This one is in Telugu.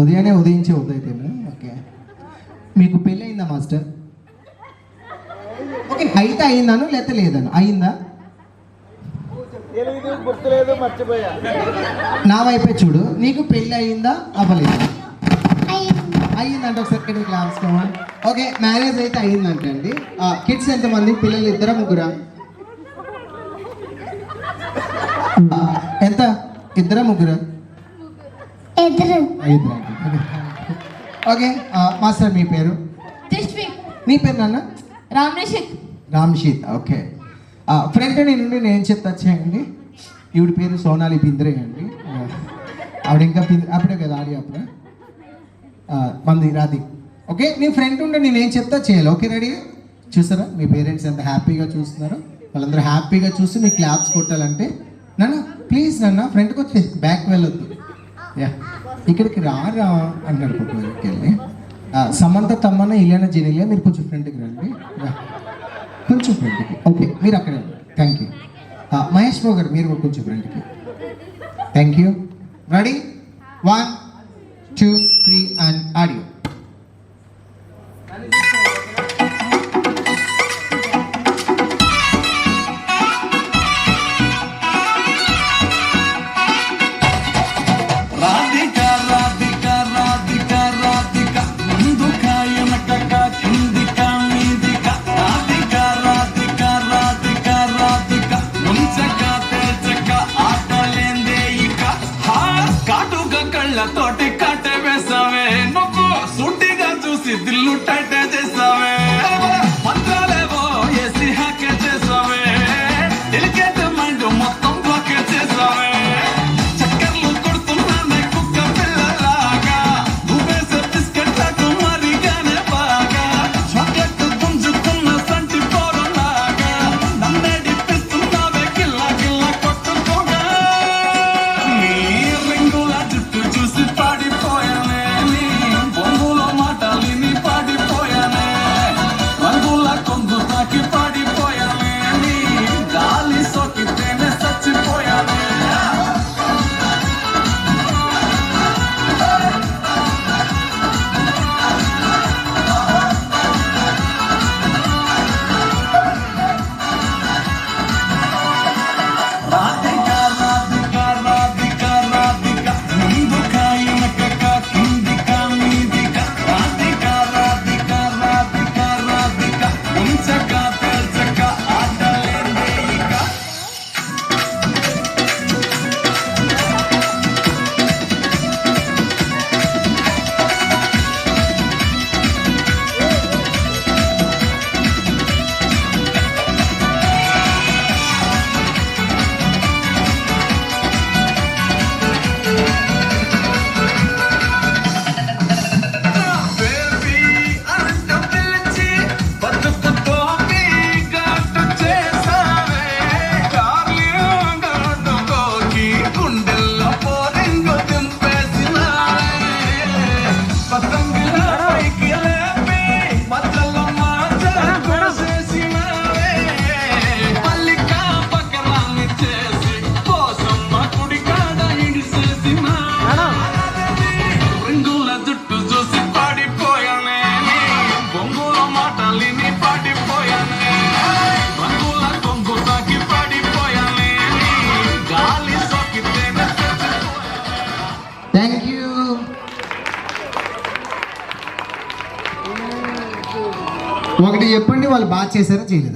ఉదయాన్నే ఉదయించే ఉదయితేమో. ఓకే, మీకు పెళ్ళి అయిందా మాస్టర్? ఓకే, అయితే అయిందాను లేకపోతే లేదను? అయిందా? గుర్తులేదు, మర్చిపోయా. నా వైపే చూడు. నీకు పెళ్ళి అయిందా అవ్వలేదు? అయ్యిందంటే ఒకసారి క్లాస్. ఓకే, మ్యారేజ్ అయితే అయ్యిందంటండి. కిడ్స్ ఎంతమంది? పిల్లలు ఇద్దరా ముగ్గురా? ఎంత? ఇద్దరా ముగ్గురా? ఇద్దరు. ఓకే, మాస్టర్ మీ పేరు? మీ పేరు నాన్న? రామ్షిత్. ఓకే, ఫ్రెండ్ నుండి నేను చెప్తా చేయండి. ఈవిడ పేరు సోనాలి బింద్రే అండి. ఆవిడ ఇంకా అప్పుడే కదా ఆడి అప్పుడే మంది రాది. ఓకే, నీ ఫ్రెండ్ ఉంటే నేనేం చెప్తా చేయాలి. Okay, ready? చూసారా మీ పేరెంట్స్ ఎంత హ్యాపీగా చూస్తున్నారు? వాళ్ళందరూ హ్యాపీగా చూసి మీ క్లాప్స్ కొట్టాలంటే నాన్న ప్లీజ్ నాన్న ఫ్రంట్కి వచ్చి బ్యాక్ వెళ్ళొద్దు. యా, ఇక్కడికి రారా అన్నాడు పక్కకి వెళ్ళి. సమంత తమ్మన్న ఇలియానా జెనిలియా మీరు కొంచెం ఫ్రంట్కి రండి, కొంచెం ఫ్రంట్కి. ఓకే, మీరు అక్కడ థ్యాంక్ యూ. మహేష్ బాబు గారు మీరు కూడా కొంచెం ఫ్రంట్కి. Thank you. Ready? 1 2 3 and audio. తోటి కట్ట వేసావే, నువ్వు సూటిగా చూసి దిల్లు టైట్ చేసావే, మంత్రాలేవో ఏసీ హ్యాక్ చేసావే, డెలికేట్ మైండ్ మొత్తం బ్లాక్ చేసావే, చక్కర్లు కొడుతున్నానే కుక్క పిల్లలాగా, నువ్వేసే బిస్కెట్లకు మరిగానే బాగా, చాక్లెట్ గుంజుకున్న సంటి పోరలాగా, నన్నే డిప్పిస్తున్నావే గిల్ల గిల్ల కొట్టుకోగా, నీ రింగుల జుట్టు చూసి పాడిపోయానే, నీ బొంగులో మాటలిని పాడిపోయానే, రంగుల కొంగు తాకి పాడిపోయానే, నీ గాలి సోకితేనే చచ్చిపోయానే. రాధిక రాధిక రాధిక రాధిక ముందుక వెనకక కిందిక మీదిక, రాధిక రాధిక రాధిక రాధిక ఉంచక తెల్చక ఆటలేందే ఇక. బేబీ అంట పిలిచి బతుకుతోటి ఘాటు చేసావే, డార్లింగ్ గడ్డుకోకి గుండెల్లో పోరింగు దింపేసినావే, పతంగిలా పైకి లేపి మధ్యలో మాటలు కురిసేసినావే, మల్లికా పకరాన్ని చేసి కోసమ్మ కుడికాడ ఇడిసేసినావే, రింగుల జుట్టు చూసి పాడిపోయానే, నీ బొంగుల మాటలిని పాడిపోయానే, రంగుల కొంగు తాకి పాడిపోయానే, నీ గాలి సోకితేనే చచ్చిపోయానే. Thank you. ఒకటి చెప్పండి, వాళ్ళు బాగా చేశారా చేయలేదా?